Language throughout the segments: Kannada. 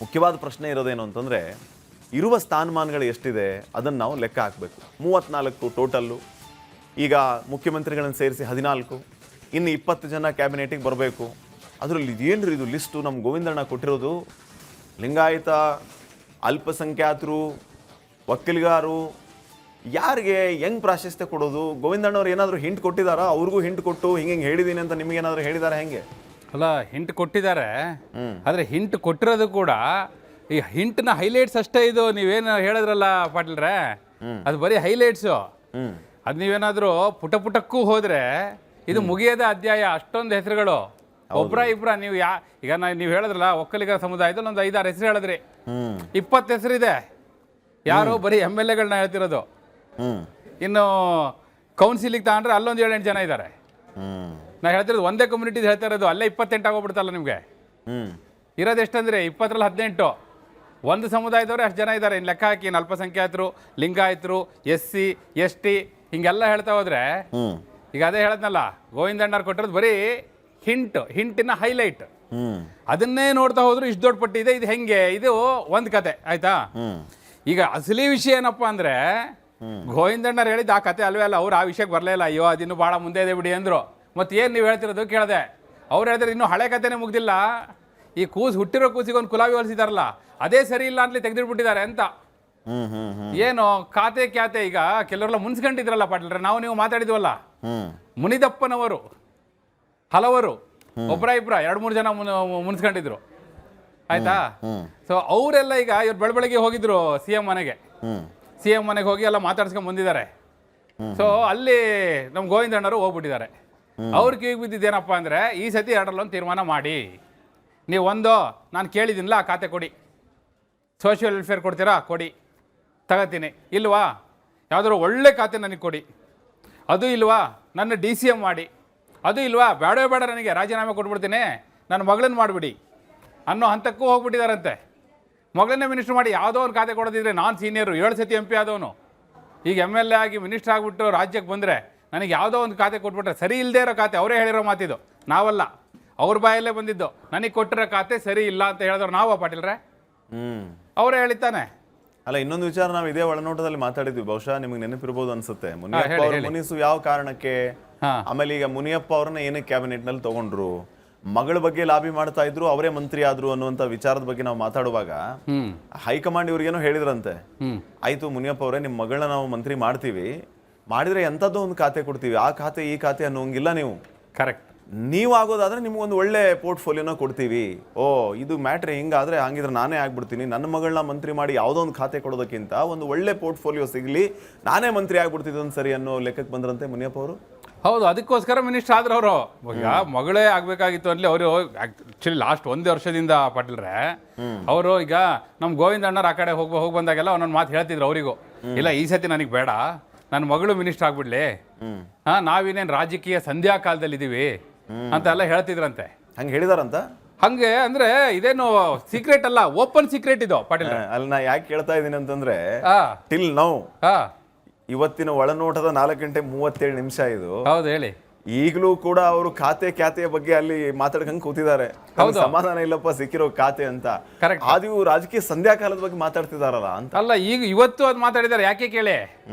ಮುಖ್ಯವಾದ ಪ್ರಶ್ನೆ ಇರೋದೇನು ಅಂತಂದರೆ ಇರುವ ಸ್ಥಾನಮಾನಗಳು ಎಷ್ಟಿದೆ ಅದನ್ನು ನಾವು ಲೆಕ್ಕ ಹಾಕಬೇಕು. 34 ಟೋಟಲ್ಲು, ಈಗ ಮುಖ್ಯಮಂತ್ರಿಗಳನ್ನು ಸೇರಿಸಿ 14, ಇನ್ನು 20 ಜನ ಕ್ಯಾಬಿನೆಟಿಗೆ ಬರಬೇಕು. ಅದರಲ್ಲಿ ಏನು ಇದು ಲಿಸ್ಟು ನಮ್ಮ ಗೋವಿಂದಣ್ಣ ಕೊಟ್ಟಿರೋದು? ಲಿಂಗಾಯತ, ಅಲ್ಪಸಂಖ್ಯಾತರು, ಒಕ್ಕಲಿಗರು, ಯಾರಿಗೆ ಹೆಂಗೆ ಪ್ರಾಶಸ್ತ್ಯ ಕೊಡೋದು? ಗೋವಿಂದಣ್ಣವ್ರು ಏನಾದರೂ ಹಿಂಟ್ ಕೊಟ್ಟಿದ್ದಾರಾ? ಅವ್ರಿಗೂ ಹಿಂಟ್ ಕೊಟ್ಟು ಹಿಂಗೆ ಹೇಳಿದ್ದೀನಿ ಅಂತ ನಿಮಗೇನಾದರೂ ಹೇಳಿದಾರಾ? ಹೆಂಗೆ? ಅಲ್ಲ, ಹಿಂಟ್ ಕೊಟ್ಟಿದ್ದಾರೆ. ಆದರೆ ಹಿಂಟ್ ಕೊಟ್ಟಿರೋದು ಕೂಡ ಈ ಹಿಂಟ್ನ ಹೈಲೈಟ್ಸ್ ಅಷ್ಟೇ. ಇದು ನೀವೇನು ಹೇಳಿದ್ರಲ್ಲ ಪಾಟೀಲ್ರೆ, ಅದು ಬರೀ ಹೈಲೈಟ್ಸು. ಅದು ನೀವೇನಾದರೂ ಪುಟಕ್ಕೂ ಹೋದರೆ ಇದು ಮುಗಿಯದ ಅಧ್ಯಾಯ. ಅಷ್ಟೊಂದು ಹೆಸರುಗಳು, ಇಬ್ಬರ ನೀವು ಈಗ ನೀವು ಹೇಳಿದ್ರಲ್ಲ ಒಕ್ಕಲಿಗ ಸಮುದಾಯದಲ್ಲಿ ಒಂದು 5-6 ಹೆಸರು ಹೇಳಿದ್ರಿ. 20 ಹೆಸರಿದೆ. ಯಾರು ಬರೀ MLAಗಳನ್ನ ಹೇಳ್ತಿರೋದು. ಇನ್ನು ಕೌನ್ಸಿಲಿಗೆ ತಗೊಂಡ್ರೆ ಅಲ್ಲೊಂದು 7-8 ಜನ ಇದ್ದಾರೆ. ನಾ ಹೇಳ್ತಿರೋದು ಒಂದೇ ಕಮ್ಯುನಿಟಿ ಹೇಳ್ತಾ ಇರೋದು. ಅಲ್ಲೇ 28 ಆಗೋಗ್ಬಿಡ್ತಲ್ಲ ನಿಮಗೆ. ಇರೋದು ಎಷ್ಟಂದ್ರೆ 20ರಲ್ಲಿ 18. ಒಂದು ಸಮುದಾಯದವ್ರೆ ಅಷ್ಟು ಜನ ಇದ್ದಾರೆ. ಇನ್ನು ಲೆಕ್ಕ ಹಾಕಿ, ಅಲ್ಪಸಂಖ್ಯಾತರು, ಲಿಂಗಾಯತರು, SC ST ಹಿಂಗೆಲ್ಲ ಹೇಳ್ತಾ ಹೋದ್ರೆ, ಈಗ ಅದೇ ಹೇಳದ್ನಲ್ಲ, ಗೋವಿಂದಣ್ಣವ್ರು ಕೊಟ್ಟಿರೋದು ಬರೀ ಹಿಂಟಿನ ಹೈಲೈಟ್. ಅದನ್ನೇ ನೋಡ್ತಾ ಹೋದ್ರು ಇಷ್ಟು ದೊಡ್ಡ ಪಟ್ಟಿ ಇದೆ. ಇದು ಹೆಂಗೆ? ಇದು ಒಂದು ಕತೆ ಆಯ್ತಾ. ಈಗ ಅಸಲಿ ವಿಷಯ ಏನಪ್ಪಾ ಅಂದ್ರೆ, ಗೋವಿಂದಣ್ಣವ್ರು ಹೇಳಿದ್ದು ಆ ಕತೆ ಅಲ್ವೇ ಅಲ್ಲ. ಅವ್ರು ಆ ವಿಷಯಕ್ಕೆ ಬರಲೇ ಇಲ್ಲ. ಅಯ್ಯೋ ಅದಿನ್ನು ಭಾಳ ಮುಂದೆ ಇದೆ ಬಿಡಿ ಅಂದರು. ಮತ್ತೆ ಏನು ನೀವು ಹೇಳ್ತಿರೋದು ಕೇಳಿದೆ. ಅವ್ರು ಹೇಳಿದ್ರೆ ಇನ್ನೂ ಹಳೆ ಕತೆನೇ ಮುಗ್ದಿಲ್ಲ. ಈ ಹುಟ್ಟಿರೋ ಕೂಸಿಗೆ ಒಂದು ಕುಲಾವಿ ಹೊಲಿಸಿದಾರಲ್ಲ, ಅದೇ ಸರಿ ಇಲ್ಲ ಅಂತಲೇ ತೆಗೆದಿಟ್ಬಿಟ್ಟಿದ್ದಾರೆ ಅಂತ. ಏನು ಖಾತೆ ಈಗ ಕೆಲವರೆಲ್ಲ ಮುನ್ಸ್ಕೊಂಡಿದ್ರಲ್ಲ ಪಾಟೀಲ್ರೆ, ನೀವು ಮಾತಾಡಿದ್ವಲ್ಲ, ಮುನಿದಪ್ಪನವರು ಹಲವರು, ಒಬ್ಬರ 2-3 ಜನ ಮುನ್ಸ್ಕೊಂಡಿದ್ರು ಆಯ್ತಾ. ಸೊ ಅವರೆಲ್ಲ ಈಗ ಇವತ್ತು ಬೆಳಗ್ಗೆ ಹೋಗಿದ್ರು CM ಮನೆಗೆ ಹೋಗಿ ಎಲ್ಲ ಮಾತಾಡ್ಸ್ಕೊಂಡ್ ಬಂದಿದ್ದಾರೆ. ಸೊ ಅಲ್ಲಿ ನಮ್ಮ ಗೋವಿಂದಣ್ಣವರು ಹೋಗ್ಬಿಟ್ಟಿದ್ದಾರೆ. ಅವ್ರ ಕಿವಿಗೆ ಬಿದ್ದಿದ್ದೇನಪ್ಪ ಅಂದರೆ, ಈ ಸತಿ 2ರಲ್ಲೊಂದು ತೀರ್ಮಾನ ಮಾಡಿ, ನೀವು ನಾನು ಕೇಳಿದ್ದೀನಿಲ್ಲ ಆ ಖಾತೆ ಕೊಡಿ, ಸೋಷಿಯಲ್ ವೆಲ್ಫೇರ್ ಕೊಡ್ತೀರಾ ಕೊಡಿ, ತಗೋತೀನಿ. ಇಲ್ವಾ, ಯಾವುದಾದ್ರು ಒಳ್ಳೆ ಖಾತೆ ನನಗೆ ಕೊಡಿ. ಅದು ಇಲ್ವಾ, ನನ್ನ DCM ಮಾಡಿ. ಅದು ಇಲ್ವಾ, ಬೇಡ ನನಗೆ ರಾಜೀನಾಮೆ ಕೊಟ್ಬಿಡ್ತೀನಿ, ನನ್ನ ಮಗಳನ್ನ ಮಾಡಿಬಿಡಿ ಅನ್ನೋ ಹಂತಕ್ಕೂ ಹೋಗ್ಬಿಟ್ಟಿದಾರಂತೆ. ಮಗಳನ್ನೇ ಮಿನಿಸ್ಟರ್ ಮಾಡಿ ಯಾವುದೋ ಒಂದು ಖಾತೆ ಕೊಡೋದಿದ್ರೆ, ನಾನು ಸೀನಿಯರು 7 ಸತಿ MP ಆದವನು, ಈಗ MLA ಆಗಿ ಮಿನಿಸ್ಟರ್ ಆಗಿಬಿಟ್ಟು ರಾಜ್ಯಕ್ಕೆ ಬಂದರೆ ನನಗೆ ಯಾವುದೋ ಒಂದು ಖಾತೆ ಕೊಟ್ಬಿಟ್ರೆ, ಸರಿ ಇಲ್ಲದೆ ಇರೋ ಖಾತೆ, ಅವರೇ ಹೇಳಿರೋ ಮಾತಿದು, ನಾವಲ್ಲ, ಅವ್ರ ಬಾಯಲ್ಲೇ ಬಂದಿದ್ದು. ನನಗೆ ಕೊಟ್ಟಿರೋ ಖಾತೆ ಸರಿ ಇಲ್ಲ ಅಂತ ಹೇಳಿದವ್ರು ನಾವು ಪಾಟೀಲ್ರೆ, ಅವರೇ ಹೇಳಿತಾನೆ. ಅಲ್ಲ, ಇನ್ನೊಂದು ವಿಚಾರ ನಾವು ಇದೇ ಒಳನೋಟದಲ್ಲಿ ಮಾತಾಡಿದ್ವಿ, ಬಹುಶಃ ನಿಮಗೆ ನೆನಪಿರ್ಬೋದು ಅನ್ಸುತ್ತೆ. ಮುನಿಯಪ್ಪ ಅವರು ಮುನಿಸು ಯಾವ ಕಾರಣಕ್ಕೆ, ಆಮೇಲೆ ಈಗ ಮುನಿಯಪ್ಪ ಅವ್ರನ್ನ ಏನಕ್ಕೆ ಕ್ಯಾಬಿನೆಟ್ ನಲ್ಲಿ ತಗೊಂಡ್ರು, ಮಗಳ ಬಗ್ಗೆ ಲಾಬಿ ಮಾಡ್ತಾ ಇದ್ರು, ಅವರೇ ಮಂತ್ರಿ ಆದ್ರು ಅನ್ನುವಂತ ವಿಚಾರದ ಬಗ್ಗೆ ನಾವು ಮಾತಾಡುವಾಗ ಹೈಕಮಾಂಡ್ ಇವ್ರಿಗೇನೋ ಹೇಳಿದ್ರಂತೆ, ಆಯ್ತು ಮುನಿಯಪ್ಪ ಅವರೇ, ನಿಮ್ಮ ಮಗಳನ್ನ ನಾವು ಮಂತ್ರಿ ಮಾಡ್ತೀವಿ, ಮಾಡಿದ್ರೆ ಎಂಥದ್ದು ಒಂದು ಖಾತೆ ಕೊಡ್ತೀವಿ, ಆ ಖಾತೆ ಈ ಖಾತೆ ಅನ್ನೋಂಗಿಲ್ಲ ನೀವು. ಕರೆಕ್ಟ್. ನೀವು ಆಗೋದಾದ್ರೆ ನಿಮ್ಗೊಂದು ಒಳ್ಳೆ ಪೋರ್ಟ್ಫೋಲಿಯೋನ ಕೊಡ್ತೀವಿ. ಇದು ಮ್ಯಾಟ್ರ್ ಹಿಂಗಾದ್ರೆ ಹಂಗಿದ್ರೆ ನಾನೇ ಆಗ್ಬಿಡ್ತೀನಿ, ನನ್ನ ಮಗಳನ್ನ ಮಂತ್ರಿ ಮಾಡಿ ಯಾವುದೋ ಒಂದು ಖಾತೆ ಕೊಡೋದಕ್ಕಿಂತ ಒಂದು ಒಳ್ಳೆ ಪೋರ್ಟ್ಫೋಲಿಯೋ ಸಿಗಲಿ, ನಾನೇ ಮಂತ್ರಿ ಆಗ್ಬಿಡ್ತಿದ್ದೊಂದು ಸರಿ ಅನ್ನೋ ಲೆಕ್ಕಕ್ಕೆ ಬಂದ್ರಂತೆ ಮುನಿಯಪ್ಪ ಅವರು. ಹೌದು, ಅದಕ್ಕೋಸ್ಕರ ಮಿನಿಸ್ಟರ್ ಆದ್ರೆ ಅವರು. ಈಗ ಮಗಳೇ ಆಗ್ಬೇಕಾಗಿತ್ತು ಅಲ್ಲಿ ಅವರು. ಆಕ್ಚುಲಿ ಲಾಸ್ಟ್ 1 ವರ್ಷದಿಂದ ಪಾಟೀಲ್ರೆ ಅವರು, ಈಗ ನಮ್ಮ ಗೋವಿಂದಣ್ಣವ್ರು ಆ ಕಡೆ ಹೋಗಿ ಬಂದಾಗೆಲ್ಲ ಒಂದೊಂದು ಮಾತು ಹೇಳ್ತಿದ್ರು ಅವರಿಗೂ, ಇಲ್ಲ ಈ ಸತಿ ನನಗೆ ಬೇಡ, ನನ್ನ ಮಗಳು ಮಿನಿಸ್ಟರ್ ಆಗ್ಬಿಡ್ಲಿ, ನಾವಿನೇನು ರಾಜಕೀಯ ಸಂಧ್ಯಾ ಕಾಲದಲ್ಲಿ ಇದೀವಿ ಅಂತೆಲ್ಲ ಹೇಳ್ತಿದ್ರಂತೆ. ಹಂಗೆ ಹೇಳಿದಾರಂತ? ಹಂಗೆ ಅಂದ್ರೆ ಇದೇನು ಸೀಕ್ರೆಟ್ ಅಲ್ಲ, ಓಪನ್ ಸೀಕ್ರೆಟ್ ಇದು ಪಾಟೀಲ್. ಅಲ್ಲಿ ನಾ ಯಾಕೆ ಕೇಳ್ತಾ ಇದ್ದೀನಿ ಅಂತಂದ್ರೆ, ಟಿಲ್ ನೌ ಇವತ್ತಿನ ಒಳನೋಟದ 4:37 ಇದು. ಹೌದು, ಹೇಳಿ. ಈಗಲೂ ಕೂಡ ಅವರು ಖಾತೆಯ ಬಗ್ಗೆ ಅಲ್ಲಿ ಮಾತಾಡ್ಕಂಗ್ ಕೂತಿದ್ದಾರೆ. ಸಮಾಧಾನ ಇಲ್ಲಪ್ಪ ಸಿಕ್ಕಿರೋ ಖಾತೆ ಅಂತ. ಅದು ರಾಜಕೀಯ ಸಂಧ್ಯಾ ಕಾಲದ ಬಗ್ಗೆ ಮಾತಾಡ್ತಿದಾರಲ್ಲ ಅಂತ. ಅಲ್ಲ, ಈಗ ಇವತ್ತು ಅದು ಮಾತಾಡಿದ್ದಾರೆ. ಯಾಕೆ ಕೇಳಿ,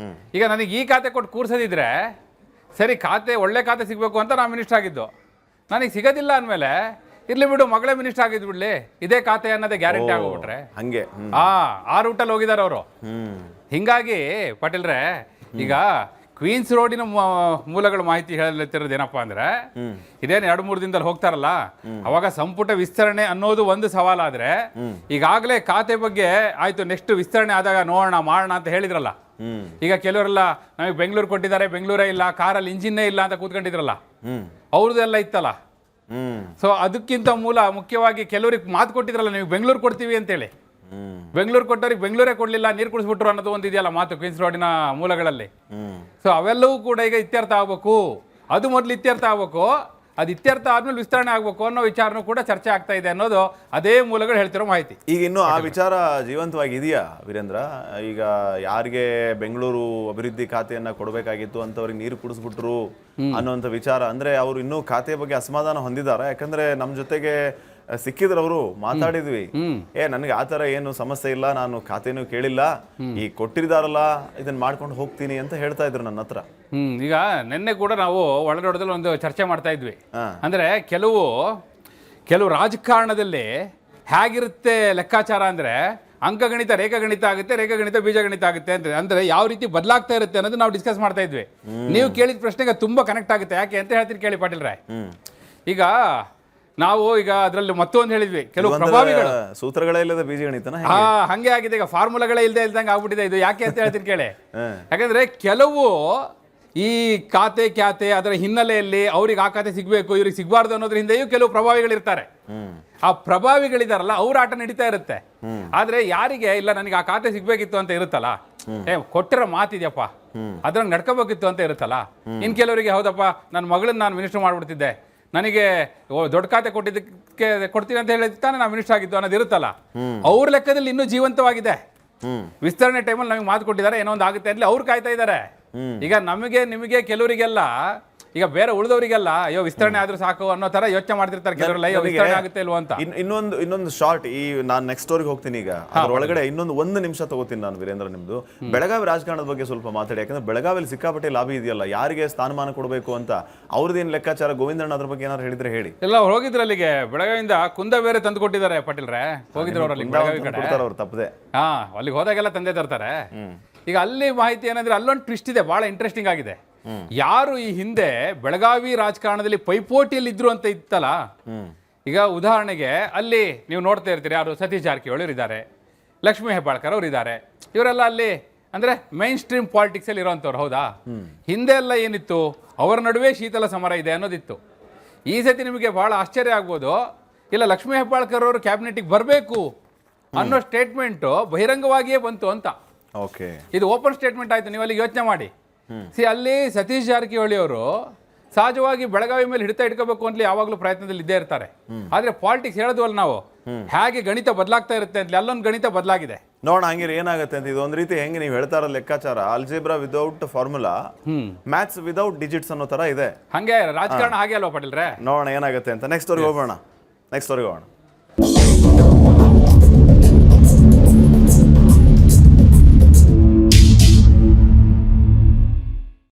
ಈಗ ನನಗೆ ಈ ಖಾತೆ ಕೊಟ್ಟು ಕೂರ್ಸೋದಿದ್ರೆ ಸರಿ, ಖಾತೆ ಒಳ್ಳೆ ಖಾತೆ ಸಿಗ್ಬೇಕು ಅಂತ ನಾನು ಮಿನಿಸ್ಟರ್ ಆಗಿದ್ದು, ನನಗೆ ಸಿಗೋದಿಲ್ಲ ಅಂದಮೇಲೆ ಇರ್ಲಿ ಬಿಡು, ಮಗಳೇ ಮಿನಿಸ್ಟರ್ ಆಗಿದ್ ಬಿಡ್ಲಿ, ಇದೇ ಖಾತೆ ಅನ್ನೋದೇ ಗ್ಯಾರಂಟಿ ಆಗೋಗ್ಬಿಟ್ರೆ ಹಂಗೆ ಆ ರೂಟಲ್ಲಿ ಹೋಗಿದ್ದಾರೆ ಅವರು. ಹಿಂಗಾಗಿ ಪಾಟೀಲ್ರೆ, ಈಗ ಕ್ವೀನ್ಸ್ ರೋಡಿನ ಮೂಲಗಳ ಮಾಹಿತಿ ಹೇಳತ್ತಿರೋದು ಏನಪ್ಪಾ ಅಂದ್ರೆ, ಇದೇನು 2-3 ದಿನದಲ್ಲಿ ಹೋಗ್ತಾರಲ್ಲ, ಅವಾಗ ಸಂಪುಟ ವಿಸ್ತರಣೆ ಅನ್ನೋದು ಒಂದು ಸವಾಲಾದ್ರೆ, ಈಗಾಗಲೇ ಖಾತೆ ಬಗ್ಗೆ ಆಯ್ತು, ನೆಕ್ಸ್ಟ್ ವಿಸ್ತರಣೆ ಆದಾಗ ನೋಡೋಣ ಮಾಡೋಣ ಅಂತ ಹೇಳಿದ್ರಲ್ಲ. ಈಗ ಕೆಲವರೆಲ್ಲ ನಮಗೆ ಬೆಂಗಳೂರು ಕೊಟ್ಟಿದ್ದಾರೆ, ಬೆಂಗಳೂರೇ ಇಲ್ಲ, ಕಾರಲ್ಲಿ ಇಂಜಿನ್ನೇ ಇಲ್ಲ ಅಂತ ಕೂತ್ಕೊಂಡಿದ್ರಲ್ಲ, ಅವ್ರದ್ದೆಲ್ಲ ಇತ್ತಲ್ಲ. ಸೊ ಅದಕ್ಕಿಂತ ಮುಖ್ಯವಾಗಿ ಕೆಲವ್ರಿಗೆ ಮಾತು ಕೊಟ್ಟಿದ್ರಲ್ಲ, ನೀವು ಬೆಂಗಳೂರು ಕೊಡ್ತೀವಿ ಅಂತೇಳಿ. ಬೆಂಗಳೂರು ಕೊಟ್ಟವ್ರಿಗೆ ಬೆಂಗಳೂರೇ ಕೊಡ್ಲಿಲ್ಲ, ನೀರು ಕುಡಿಸ್ಬಿಟ್ರು ಅನ್ನೋದು ಒಂದು ಇದೆಯಲ್ಲ ಮಾತು ಕ್ವೀನ್ಸ್ ರೋಡಿನ ಮೂಲಗಳಲ್ಲಿ. ಸೊ ಅವೆಲ್ಲವೂ ಕೂಡ ಈಗ ಇತ್ಯರ್ಥ ಆಗ್ಬೇಕು. ಅದು ಮೊದಲು ಇತ್ಯರ್ಥ ಆಗ್ಬೇಕು, ಅದು ಇತ್ಯರ್ಥ ಆದ್ಮೇಲೆ ವಿಸ್ತರಣೆ ಆಗ್ಬೇಕು ಅನ್ನೋ ವಿಚಾರನೂ ಕೂಡ ಚರ್ಚೆ ಆಗ್ತಾ ಇದೆ ಅನ್ನೋದು ಅದೇ ಮೂಲಗಳು ಹೇಳ್ತಿರೋ ಮಾಹಿತಿ. ಈಗ ಇನ್ನು ಆ ವಿಚಾರ ಜೀವಂತವಾಗಿ ಇದೆಯಾ ವೀರೇಂದ್ರ? ಈಗ ಯಾರಿಗೆ ಬೆಂಗಳೂರು ಅಭಿವೃದ್ಧಿ ಖಾತೆಯನ್ನ ಕೊಡಬೇಕಾಗಿತ್ತು ಅಂತವ್ರಿಗೆ ನೀರು ಕುಡಿಸ್ಬಿಟ್ರು ಅನ್ನೋಂಥ ವಿಚಾರ ಅಂದ್ರೆ, ಅವರು ಇನ್ನೂ ಖಾತೆ ಬಗ್ಗೆ ಅಸಮಾಧಾನ ಹೊಂದಿದ್ದಾರೆ. ಯಾಕಂದ್ರೆ ನಮ್ಮ ಜೊತೆಗೆ ಸಿಕ್ಕಿದ್ರು ಅವರು ಮಾತಾಡಿದ್ವಿ. ನನಗೆ ಆ ಥರ ಏನು ಸಮಸ್ಯೆ ಇಲ್ಲ, ನಾನು ಖಾತೆನೂ ಕೇಳಿಲ್ಲ, ಈ ಕೊಟ್ಟಿದ್ದಾರಲ್ಲ ಇದನ್ನ ಮಾಡ್ಕೊಂಡು ಹೋಗ್ತೀನಿ ಅಂತ ಹೇಳ್ತಾ ಇದ್ರು ನನ್ನ ಹತ್ರ. ಈಗ ನಿನ್ನೆ ಕೂಡ ನಾವು ಒಳನೋಟದಲ್ಲಿ ಒಂದು ಚರ್ಚೆ ಮಾಡ್ತಾ ಇದ್ವಿ. ಅಂದ್ರೆ ಕೆಲವು ರಾಜಕಾರಣದಲ್ಲಿ ಹೇಗಿರುತ್ತೆ ಲೆಕ್ಕಾಚಾರ ಅಂದ್ರೆ ಅಂಕಗಣಿತ ರೇಖಾಗಣಿತ ಆಗುತ್ತೆ, ರೇಖಾಗಣಿತ ಬೀಜಗಣಿತ ಆಗುತ್ತೆ ಅಂತ. ಅಂದ್ರೆ ಯಾವ ರೀತಿ ಬದಲಾಗ್ತಾ ಇರುತ್ತೆ ಅನ್ನೋದು ನಾವು ಡಿಸ್ಕಸ್ ಮಾಡ್ತಾ ಇದ್ವಿ. ನೀವು ಕೇಳಿದ ಪ್ರಶ್ನೆಗೆ ತುಂಬಾ ಕನೆಕ್ಟ್ ಆಗುತ್ತೆ. ಯಾಕೆ ಅಂತ ಹೇಳ್ತೀನಿ ಕೇಳಿ ಪಾಟೀಲ್ರೆ. ಈಗ ನಾವು ಅದರಲ್ಲಿ ಮತ್ತೊಂದು ಹೇಳಿದ್ವಿ, ಕೆಲವು ಪ್ರಭಾವಿಗಳು ಸೂತ್ರಗಳೇ ಇಲ್ಲದ ಬೀಜಗಣಿತನ ಹಂಗೆ ಆಗಿದೆ. ಈಗ ಫಾರ್ಮುಲಾಗಳೇ ಇಲ್ಲದೆ ಇಲ್ದಂಗೆ ಆಗ್ಬಿಟ್ಟಿದೆ ಇದು. ಯಾಕೆ ಅಂತ ಹೇಳ್ತೀನಿ ಕೇಳಿ. ಯಾಕಂದ್ರೆ ಕೆಲವು ಈ ಖಾತೆ ಅದರ ಹಿನ್ನೆಲೆಯಲ್ಲಿ ಅವ್ರಿಗೆ ಆ ಖಾತೆ ಸಿಗ್ಬೇಕು, ಇವ್ರಿಗೆ ಸಿಗಬಾರ್ದು ಅನ್ನೋದ್ರ ಹಿಂದೆಯೂ ಕೆಲವು ಪ್ರಭಾವಿಗಳಿರ್ತಾರೆ. ಆ ಪ್ರಭಾವಿಗಳಿದಾರಲ್ಲ ಅವ್ರ ಆಟ ನಡೀತಾ ಇರುತ್ತೆ. ಆದ್ರೆ ಯಾರಿಗೆ ಇಲ್ಲ ನನಗೆ ಆ ಖಾತೆ ಸಿಗ್ಬೇಕಿತ್ತು ಅಂತ ಇರುತ್ತಲ್ಲ, ಕೊಟ್ಟಿರೋ ಮಾತಿದ್ಯಪ್ಪ ಅದ್ರಂಗ್ ನಡ್ಕೋಬೇಕಿತ್ತು ಅಂತ ಇರುತ್ತಲ್ಲ. ಇನ್ ಕೆಲವರಿಗೆ ಹೌದಪ್ಪ ನನ್ನ ಮಗಳನ್ನ ನಾನು ಮಿನಿಸ್ಟರ್ ಮಾಡ್ಬಿಡ್ತಿದ್ದೆ, ನನಗೆ ದೊಡ್ಡ ಖಾತೆ ಕೊಟ್ಟಿದ್ದಕ್ಕೆ ಕೊಡ್ತೀನಿ ಅಂತ ಹೇಳಿದ ತಾನೇ ನಾನು ಮಿನಿಸ್ಟರ್ ಆಗಿದ್ದು ಅನ್ನೋದು ಇರುತ್ತಲ್ಲ. ಅವ್ರ ಲೆಕ್ಕದಲ್ಲಿ ಇನ್ನೂ ಜೀವಂತವಾಗಿದೆ. ವಿಸ್ತರಣೆ ಟೈಮಲ್ಲಿ ನಮಗೆ ಮಾತು ಕೊಟ್ಟಿದ್ದಾರೆ, ಏನೋ ಒಂದು ಆಗುತ್ತೆ ಅಂತ ಅವ್ರು ಕಾಯ್ತಾ ಇದ್ದಾರೆ. ಈಗ ನಮಗೆ ನಿಮಗೆ ಕೆಲವರಿಗೆಲ್ಲ ಈಗ ಬೇರೆ ಉಳಿದವರಿಗೆಲ್ಲ ಅಯ್ಯೋ ವಿಸ್ತರಣೆ ಆದ್ರೂ ಸಾಕು ಅನ್ನೋ ತರ ಯೋಚನೆ ಮಾಡ್ತಿರ್ತಾರೆ ಕೆಲವರೆಲ್ಲ. ವಿಸ್ತರಣೆ ಆಗುತ್ತೆ ಇಲ್ವೋ ಅಂತ. ಇನ್ನೊಂದು ಶಾರ್ಟ್, ನಾನು ನೆಕ್ಸ್ಟ್ ಸ್ಟೋರಿಗೆ ಹೋಗ್ತೀನಿ. ಈಗ ಅದ್ರೊಳಗಡೆ ಒಂದು ನಿಮಿಷ ತಗೋತೀನಿ ನಾನು. ವೀರೇಂದ್ರ, ನಿಮ್ದು ಬೆಳಗಾವಿ ರಾಜಕಾರಣದ ಬಗ್ಗೆ ಸ್ವಲ್ಪ ಮಾತಾಡಿ. ಯಾಕಂದ್ರೆ ಬೆಳಗಾವಿಯಲ್ಲಿ ಸಿಕ್ಕಾಪಟ್ಟೆ ಲಾಭಿ ಇದೆಯಲ್ಲ, ಯಾರಿಗೆ ಸ್ಥಾನಮಾನ ಕೊಡಬೇಕು ಅಂತ ಅವ್ರದ್ದೇನು ಲೆಕ್ಕಾಚಾರ? ಗೋವಿಂದಣ್ಣ ಅದ್ರ ಬಗ್ಗೆ ಏನಾದ್ರು ಹೇಳಿದ್ರೆ ಹೇಳಿ. ಎಲ್ಲ ಅವ್ರು ಹೋಗಿದ್ರು ಅಲ್ಲಿಗೆ, ಬೆಳಗಾವಿಯಿಂದ ಕುಂದ ಬೇರೆ ತಂದು ಕೊಟ್ಟಿದ್ದಾರೆ ಪಾಟೀಲ್ರೆ. ಹೋಗಿದ್ರು ಅವರಲ್ಲಿ ಬೆಳಗಾವಿ ಕಡೆ ಅವ್ರು ತಪ್ಪದೆ. ಅಲ್ಲಿಗೆ ಹೋದಾಗೆಲ್ಲ ತಂದೆ ತರ್ತಾರೆ. ಈಗ ಅಲ್ಲಿ ಮಾಹಿತಿ ಏನಂದ್ರೆ ಅಲ್ಲೊಂದು ಟ್ವಿಸ್ಟ್ ಇದೆ, ಬಹಳ ಇಂಟ್ರೆಸ್ಟಿಂಗ್ ಆಗಿದೆ. ಯಾರು ಈ ಹಿಂದೆ ಬೆಳಗಾವಿ ರಾಜಕಾರಣದಲ್ಲಿ ಪೈಪೋಟಿಯಲ್ಲಿ ಇದ್ರು ಅಂತ ಇತ್ತಲ್ಲ, ಈಗ ಉದಾಹರಣೆಗೆ ಅಲ್ಲಿ ನೀವು ನೋಡ್ತಾ ಇರ್ತೀರಿ, ಯಾರು ಸತೀಶ್ ಜಾರಕಿಹೊಳಿ ಇದ್ದಾರೆ, ಲಕ್ಷ್ಮೀ ಹೆಬ್ಬಾಳ್ಕರ್ ಅವರು ಇದ್ದಾರೆ. ಇವರೆಲ್ಲ ಅಲ್ಲಿ ಅಂದ್ರೆ ಮೈನ್ ಸ್ಟ್ರೀಮ್ ಪಾಲಿಟಿಕ್ಸ್ ಅಲ್ಲಿ ಇರೋಂಥವ್ರು. ಹೌದಾ? ಹಿಂದೆ ಎಲ್ಲ ಏನಿತ್ತು, ಅವರ ನಡುವೆ ಶೀತಲ ಸಮರ ಇದೆ ಅನ್ನೋದಿತ್ತು. ಈ ಸತಿ ನಿಮಗೆ ಬಹಳ ಆಶ್ಚರ್ಯ ಆಗ್ಬೋದು, ಇಲ್ಲ ಲಕ್ಷ್ಮೀ ಹೆಬ್ಬಾಳ್ಕರ್ ಅವರು ಕ್ಯಾಬಿನೆಟ್ಗೆ ಬರಬೇಕು ಅನ್ನೋ ಸ್ಟೇಟ್ಮೆಂಟ್ ಬಹಿರಂಗವಾಗಿಯೇ ಬಂತು ಅಂತ. ಓಕೆ, ಇದು ಓಪನ್ ಸ್ಟೇಟ್ಮೆಂಟ್ ಆಯ್ತು. ನೀವು ಅಲ್ಲಿಗೆ ಯೋಚನೆ ಮಾಡಿ. ಅಲ್ಲಿ ಸತೀಶ್ ಜಾರಕಿಹೊಳಿ ಅವರು ಸಹಜವಾಗಿ ಬೆಳಗಾವಿ ಮೇಲೆ ಹಿಡಿತ ಇಟ್ಕೋಬೇಕು ಅಂತ ಯಾವಾಗಲೂ ಪ್ರಯತ್ನದಲ್ಲಿ ಇದ್ದೇ ಇರ್ತಾರೆ. ಆದ್ರೆ ಪಾಲಿಟಿಕ್ಸ್ ಹೇಳೋದ್ವಲ್ಲ ನಾವು, ಹೇಗೆ ಗಣಿತ ಬದಲಾಗ್ತಾ ಇರುತ್ತೆ ಅಂತ ಅಲ್ಲೊಂದು ಗಣಿತ ಬದಲಾಗಿದೆ. ನೋಡೋಣ ಹಂಗಿರ ಏನಾಗುತ್ತೆ ಅಂತ. ಇದು ಒಂದ್ ರೀತಿ ಹೆಂಗೆ ನೀವು ಹೇಳ್ತಾ ಇರೋ ಲೆಕ್ಕಾಚಾರ, algebra without formula, maths without digits ಅನ್ನೋ ತರ ಇದೆ. ಹಂಗೆ ರಾಜಕಾರಣ ಹಾಗೆ ಅಲ್ವಾ ಪಾಟೀಲ್ರೆ? ನೋಡೋಣ ಏನಾಗುತ್ತೆ ಅಂತ. ನೆಕ್ಸ್ಟ್ ಸ್ಟೋರಿಗೆ ಹೋಗೋಣ.